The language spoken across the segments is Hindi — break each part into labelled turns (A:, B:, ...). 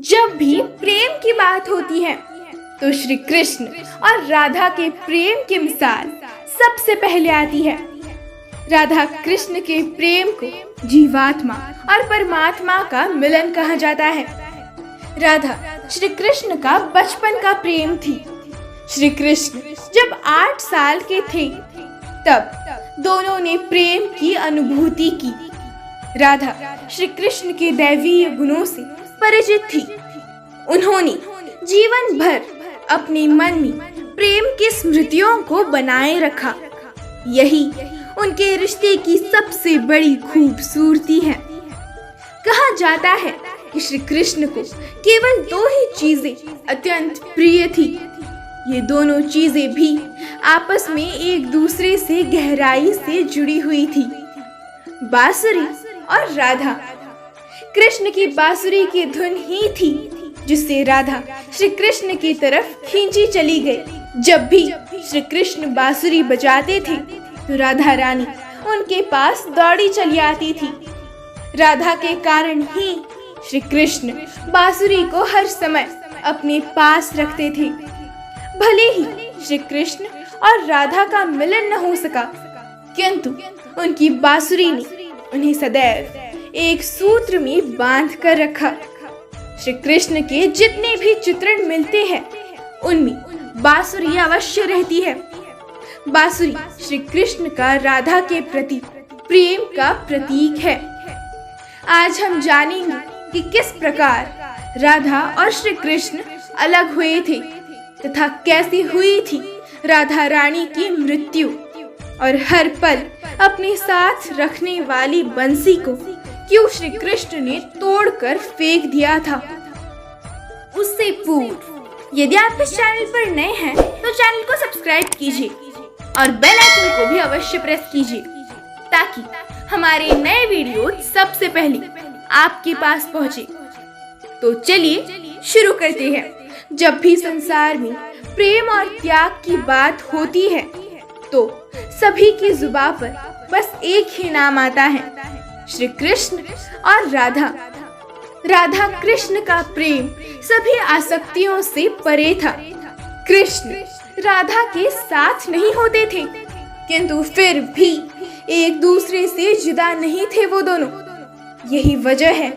A: जब भी प्रेम की बात होती है तो श्री कृष्ण और राधा के प्रेम की मिसाल सबसे पहले आती है। राधा कृष्ण के प्रेम को जीवात्मा और परमात्मा का मिलन कहा जाता है। राधा श्री कृष्ण का बचपन का प्रेम थी। श्री कृष्ण जब 8 साल के थे तब दोनों ने प्रेम की अनुभूति की। राधा श्री कृष्ण के दैवीय गुणों से परिचित थी। उन्होंने जीवन भर अपने मन में प्रेम की स्मृतियों को बनाए रखा। यही उनके रिश्ते की सबसे बड़ी खूबसूरती है। कहा जाता है कि श्री कृष्ण को केवल 2 ही चीजें अत्यंत प्रिय थी। ये दोनों चीजें भी आपस में एक दूसरे से गहराई से जुड़ी हुई थी, बांसुरी और राधा। कृष्ण की बांसुरी की धुन ही थी जिससे राधा श्री कृष्ण की तरफ खींची चली गई। जब भी श्री कृष्ण बांसुरी बजाते थे तो राधा रानी उनके पास दौड़ी चली आती थी। राधा के कारण ही श्री कृष्ण बांसुरी को हर समय अपने पास रखते थे। भले ही श्री कृष्ण और राधा का मिलन न हो सका, किंतु उनकी बांसुरी ने उन्हें सदैव एक सूत्र में बांध कर रखा। श्री कृष्ण के जितने भी चित्रण मिलते हैं उनमें बांसुरी अवश्य रहती है। बांसुरी श्री कृष्ण का राधा के प्रति प्रेम का प्रतीक है। आज हम जानेंगे कि किस प्रकार राधा और श्री कृष्ण अलग हुए थे तथा कैसे हुई थी राधा रानी की मृत्यु, और हर पल अपने साथ रखने वाली बंसी को क्यों श्री कृष्ण ने तोड़कर फेंक दिया था। उससे पूर्व यदि आप इस चैनल पर नए हैं तो चैनल को सब्सक्राइब कीजिए और बेल आइकन को भी अवश्य प्रेस कीजिए ताकि हमारे नए वीडियो सबसे पहले आपके पास पहुंचे। तो चलिए शुरू करते हैं। जब भी संसार में प्रेम और त्याग की बात होती है तो सभी की जुबान पर बस एक ही नाम आता है, श्री कृष्ण और राधा। राधा कृष्ण का प्रेम सभी आसक्तियों से परे था। कृष्ण राधा के साथ नहीं होते थे, किंतु फिर भी एक दूसरे से जुदा नहीं थे वो दोनों। यही वजह है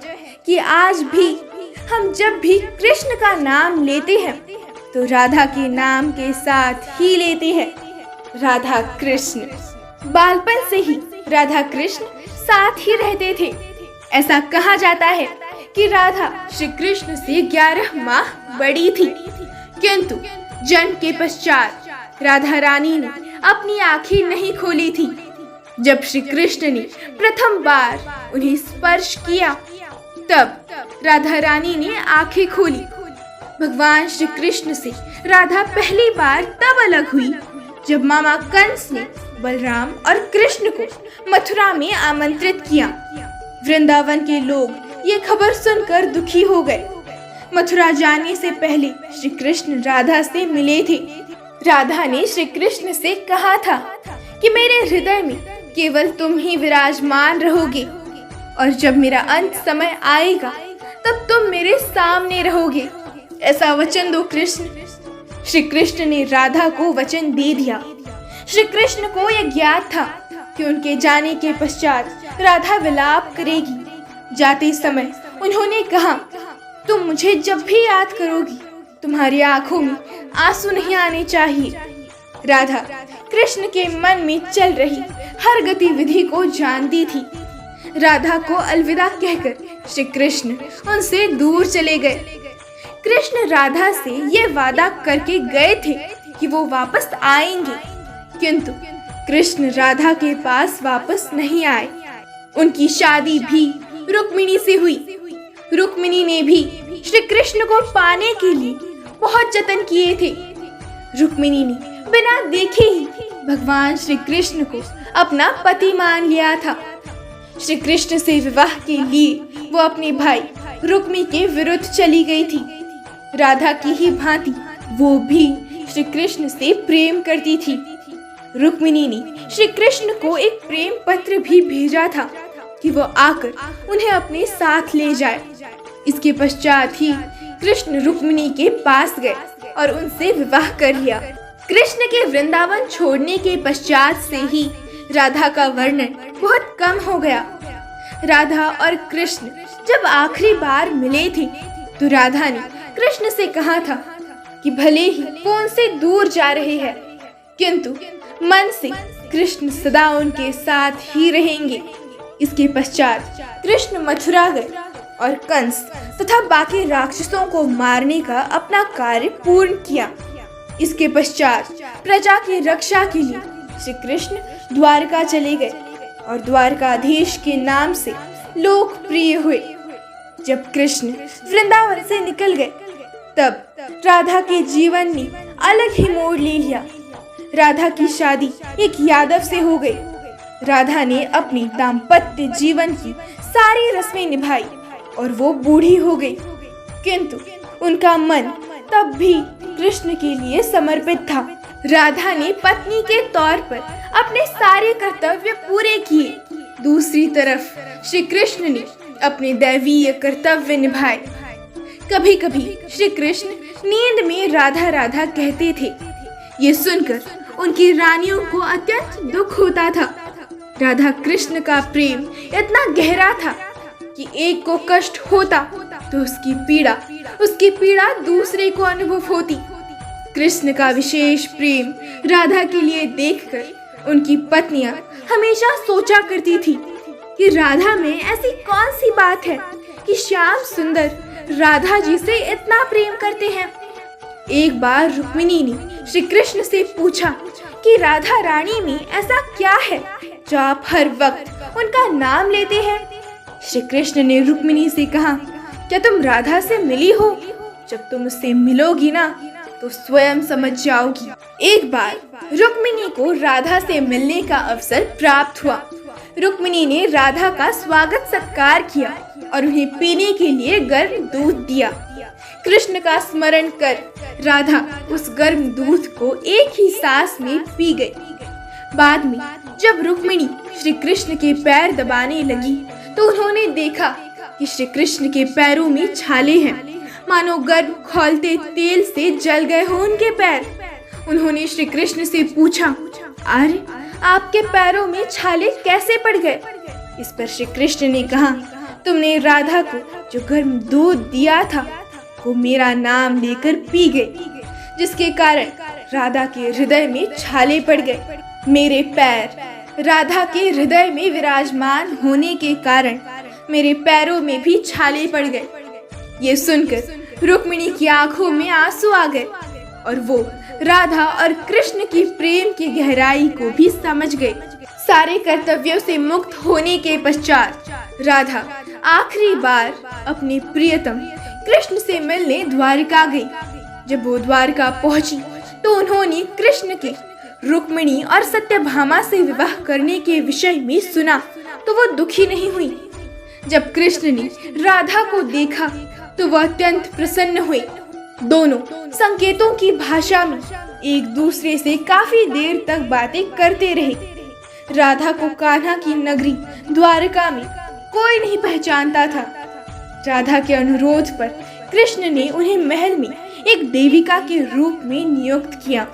A: कि आज भी हम जब भी कृष्ण का नाम लेते हैं तो राधा के नाम के साथ ही लेते हैं, राधा कृष्ण। बालपन से ही राधा कृष्ण साथ ही रहते थे। ऐसा कहा जाता है कि राधा श्री कृष्ण से 11 माह बड़ी थी, किंतु जन्म के पश्चात राधा रानी ने अपनी आंखें नहीं खोली थी। जब श्री कृष्ण ने प्रथम बार उन्हें स्पर्श किया तब राधा रानी ने आंखें खोली। भगवान श्री कृष्ण से राधा पहली बार तब अलग हुई जब मामा कंस ने बलराम और कृष्ण को मथुरा में आमंत्रित किया। वृंदावन के लोग ये खबर सुनकर दुखी हो गए। मथुरा जाने से पहले श्री कृष्ण राधा से मिले थे। राधा ने श्री कृष्ण से कहा था कि मेरे हृदय में केवल तुम ही विराजमान रहोगे और जब मेरा अंत समय आएगा तब तुम मेरे सामने रहोगे। ऐसा वचन दो कृष्ण। श्री कृष्ण ने राधा को वचन दे दिया। श्री कृष्ण को यह ज्ञात था कि उनके जाने के पश्चात राधा विलाप करेगी। जाते समय उन्होंने कहा, तुम मुझे जब भी याद करोगी तुम्हारी आंखों में आंसू नहीं आने चाहिए। राधा कृष्ण के मन में चल रही हर गतिविधि को जानती थी। राधा को अलविदा कहकर श्री कृष्ण उनसे दूर चले गए। कृष्ण राधा से ये वादा करके गए थे कि वो वापस आएंगे, किंतु कृष्ण राधा के पास वापस नहीं आए। उनकी शादी भी रुक्मिणी से हुई। रुक्मिणी ने भी श्री कृष्ण को पाने के लिए बहुत जतन किए थे। रुक्मिणी ने बिना देखे ही भगवान श्री कृष्ण को अपना पति मान लिया था। श्री कृष्ण से विवाह के लिए वो अपने भाई रुक्मी के विरुद्ध चली गई थी। राधा की ही भांति वो भी श्री कृष्ण से प्रेम करती थी। रुक्मिणी ने श्री कृष्ण को एक प्रेम पत्र भी भेजा था कि वो आकर उन्हें अपने साथ ले जाए। इसके पश्चात ही कृष्ण रुक्मिणी के पास गए और उनसे विवाह कर लिया। कृष्ण के वृंदावन छोड़ने के पश्चात से ही राधा का वर्णन बहुत कम हो गया। राधा और कृष्ण जब आखिरी बार मिले थे तो राधा ने कृष्ण से कहा था कि भले ही वो उनसे दूर जा रहे हैं, किंतु मन से कृष्ण सदा उनके साथ ही रहेंगे। इसके पश्चात कृष्ण मथुरा गए और कंस तथा बाकी राक्षसों को मारने का अपना कार्य पूर्ण किया। इसके पश्चात प्रजा की रक्षा के लिए श्री कृष्ण द्वारका चले गए और द्वारकाधीश के नाम से लोकप्रिय हुए। जब कृष्ण वृंदावन से निकल गए तब राधा के जीवन ने अलग ही मोड़ ले लिया। राधा की शादी एक यादव से हो गई। राधा ने अपनी दाम्पत्य जीवन की सारी रस्में निभाई और वो बूढ़ी हो गई, किंतु उनका मन तब भी कृष्ण के लिए समर्पित था। राधा ने पत्नी के तौर पर अपने सारे कर्तव्य पूरे किए। दूसरी तरफ श्री कृष्ण ने अपने दैवीय कर्तव्य निभाए। कभी कभी श्री कृष्ण नींद में राधा राधा कहते थे। ये सुनकर उनकी रानियों को अत्यंत दुख होता था। राधा कृष्ण का प्रेम इतना गहरा था कि एक को कष्ट होता तो उसकी पीड़ा दूसरे को अनुभव होती। कृष्ण का विशेष प्रेम राधा के लिए देखकर उनकी पत्नियां हमेशा सोचा करती थी कि राधा में ऐसी कौन सी बात है कि श्याम सुंदर राधा जी से इतना प्रेम करते हैं। एक बार रुक्मिणी ने श्री कृष्ण से पूछा कि राधा रानी में ऐसा क्या है जो आप हर वक्त उनका नाम लेते हैं। श्री कृष्ण ने रुक्मिणी से कहा, क्या तुम राधा से मिली हो? जब तुम उससे मिलोगी ना तो स्वयं समझ जाओगी। एक बार रुक्मिणी को राधा से मिलने का अवसर प्राप्त हुआ। रुक्मिणी ने राधा का स्वागत सत्कार किया और उन्हें पीने के लिए गर्म दूध दिया। कृष्ण का स्मरण कर राधा उस गर्म दूध को एक ही सांस में पी गई। बाद में जब रुक्मिणी श्री कृष्ण के पैर दबाने लगी तो उन्होंने देखा कि श्री कृष्ण के पैरों में छाले हैं, मानो गर्म खौलते तेल से जल गए हो उनके पैर। उन्होंने श्री कृष्ण से पूछा, अरे आपके पैरों में छाले कैसे पड़ गए? इस पर श्री कृष्ण ने कहा, तुमने राधा को जो गर्म दूध दिया था वो मेरा नाम लेकर पी गई, जिसके कारण राधा के हृदय में छाले पड़ गए। मेरे पैर राधा के हृदय में विराजमान होने के कारण मेरे पैरों में भी छाले पड़ गए। ये सुनकर रुक्मिणी की आंखों में आंसू आ गए और वो राधा और कृष्ण की प्रेम की गहराई को भी समझ गई। सारे कर्तव्यों से मुक्त होने के पश्चात राधा आखिरी बार अपने प्रियतम कृष्ण से मिलने द्वारका गई। जब वो द्वारका पहुंची तो उन्होंने कृष्ण के रुक्मिणी और सत्यभामा से विवाह करने के विषय में सुना तो वो दुखी नहीं हुई। जब कृष्ण ने राधा को देखा तो वह अत्यंत प्रसन्न हुए। दोनों संकेतों की भाषा में एक दूसरे से काफी देर तक बातें करते रहे। राधा को कान्हा की नगरी द्वारका में कोई नहीं पहचानता था। राधा के अनुरोध पर कृष्ण ने उन्हें महल में एक देविका के रूप में नियुक्त किया।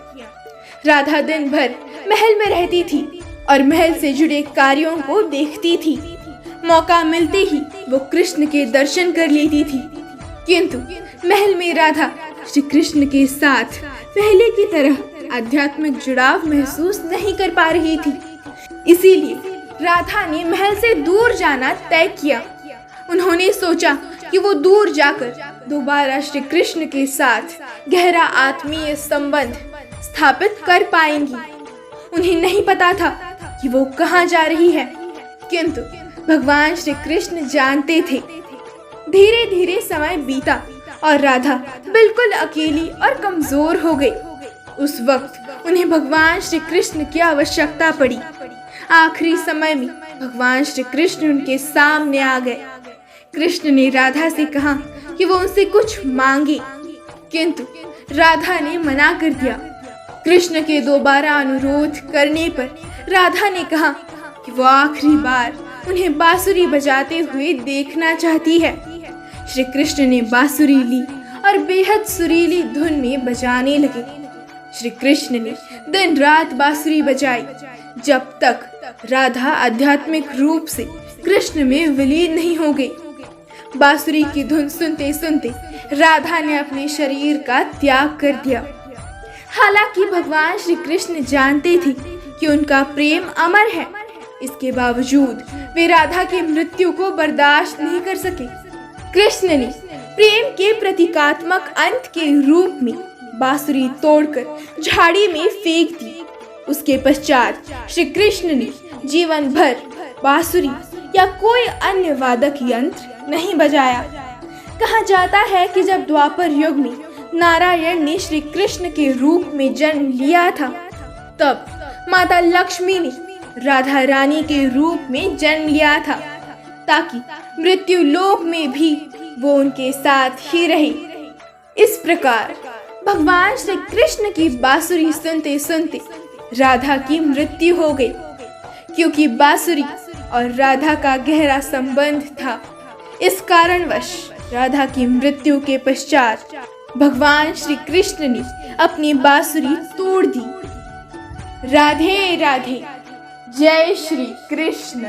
A: राधा दिन भर महल में रहती थी और महल से जुड़े कार्यों को देखती थी। मौका मिलते ही वो कृष्ण के दर्शन कर लेती थी, किंतु महल में राधा श्री कृष्ण के साथ पहले की तरह आध्यात्मिक जुड़ाव महसूस नहीं कर पा रही थी। इसीलिए राधा ने महल से दूर जाना तय किया। उन्होंने सोचा कि वो दूर जाकर दोबारा श्री कृष्ण के साथ गहरा आत्मीय संबंध स्थापित कर पाएंगी। उन्हें नहीं पता था कि वो कहाँ जा रही है, किंतु भगवान श्री कृष्ण जानते थे। धीरे धीरे समय बीता और राधा बिल्कुल अकेली और कमजोर हो गई। उस वक्त उन्हें भगवान श्री कृष्ण की आवश्यकता पड़ी। आखिरी समय में भगवान श्री कृष्ण उनके सामने आ गए। कृष्ण ने राधा से कहा कि वो उनसे कुछ मांगे, किंतु राधा ने मना कर दिया। कृष्ण के दोबारा अनुरोध करने पर राधा ने कहा कि वो आखिरी बार उन्हें बांसुरी बजाते हुए देखना चाहती है। श्री कृष्ण ने बांसुरी ली और बेहद सुरीली धुन में बजाने लगे। श्री कृष्ण ने दिन रात बांसुरी बजाई जब तक राधा आध्यात्मिक रूप से कृष्ण में विलीन नहीं हो गई। बांसुरी की धुन सुनते सुनते राधा ने अपने शरीर का त्याग कर दिया। हालांकि भगवान श्री कृष्ण जानते थे कि उनका प्रेम अमर है, इसके बावजूद वे राधा की मृत्यु को बर्दाश्त नहीं कर सके। कृष्ण ने प्रेम के प्रतीकात्मक अंत के रूप में बांसुरी तोड़कर झाड़ी में फेंक दी। उसके पश्चात श्री कृष्ण ने जीवन भर बांसुरी या कोई अन्य वादक यंत्र नहीं बजाया। कहा जाता है कि जब द्वापर युग में नारायण ने श्री कृष्ण के रूप में जन्म लिया था, तब माता लक्ष्मी ने राधा रानी के रूप में जन्म लिया था, ताकि मृत्यु लोक में भी वो उनके साथ ही रहे। इस प्रकार भगवान श्री कृष्ण की बांसुरी सुनते सुनते राधा की मृत्यु हो गई। क्योंकि बांसुरी और राधा का गहरा संबंध था, इस कारणवश राधा की मृत्यु के पश्चात भगवान श्री कृष्ण ने अपनी बांसुरी तोड़ दी। राधे राधे। जय श्री कृष्ण।